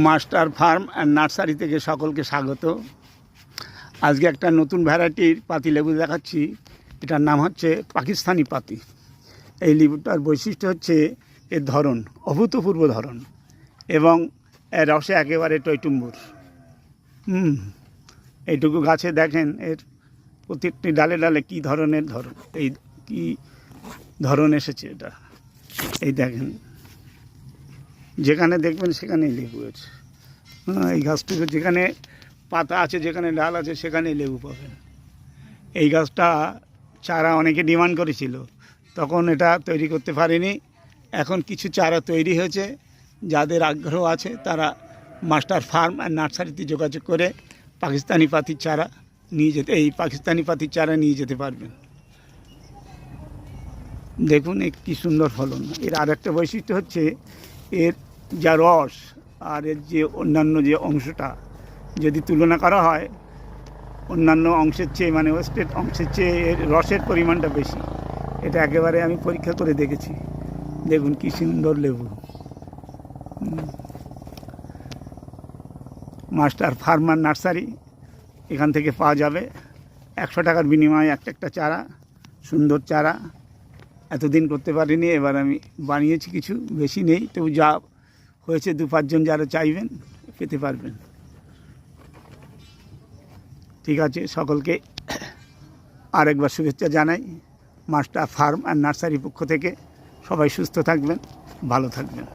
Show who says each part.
Speaker 1: Master farm and nursery থেকে সকলকে স্বাগত। আজকে একটা নতুন ভ্যারাইটির পাতিলেবু দেখাচ্ছি। এটার নাম হচ্ছে পাকিস্তানি পাতি। এই লেবুটার বৈশিষ্ট্য হচ্ছে এর ধরন অভূতপূর্ব ধরন এবং এর রসে একেবারে টইটুম্বুর। এইটুকু গাছে দেখেন এর প্রত্যেকটি ডালে ডালে কী ধরনের ধরন, এই কী ধরন এসেছে এটা। এই দেখেন, যেখানে দেখবেন সেখানেই লেবু আছে। এই গাছটুকু যেখানে পাতা আছে, যেখানে ডাল আছে, সেখানেই লেবু পাবেন। এই গাছটা চারা অনেকে ডিমান্ড করেছিল, তখন এটা তৈরি করতে পারিনি। এখন কিছু চারা তৈরি হয়েছে। যাদের আগ্রহ আছে তারা মাস্টার ফার্ম অ্যান্ড নার্সারিতে যোগাযোগ করে পাকিস্তানি পাতির চারা নিয়ে যেতে পারবেন। দেখুন কী সুন্দর ফলন। এর আর একটা বৈশিষ্ট্য হচ্ছে এর যা রস আর এর যে অন্যান্য যে অংশটা যদি তুলনা করা হয় অন্যান্য অংশের চেয়ে, মানে ওয়েস্টেড অংশের চেয়ে এর রসের পরিমাণটা বেশি। এটা একেবারে আমি পরীক্ষা করে দেখেছি। দেখুন কী সুন্দর লেবু। মাস্টার ফার্ম অ্যান্ড নার্সারি, এখান থেকে পাওয়া যাবে 100 টাকার বিনিময়ে একটা চারা, সুন্দর চারা। এতদিন করতে পারিনি, এবার আমি বানিয়েছি। কিছু বেশি নেই, তবু যা হয়েছে 2-5 জন যারা চাইবেন পেতে পারবেন। ঠিক আছে, সকলকে আরেকবার শুভেচ্ছা জানাই মাস্টার ফার্ম অ্যান্ড নার্সারির পক্ষ থেকে। সবাই সুস্থ থাকবেন, ভালো থাকবেন।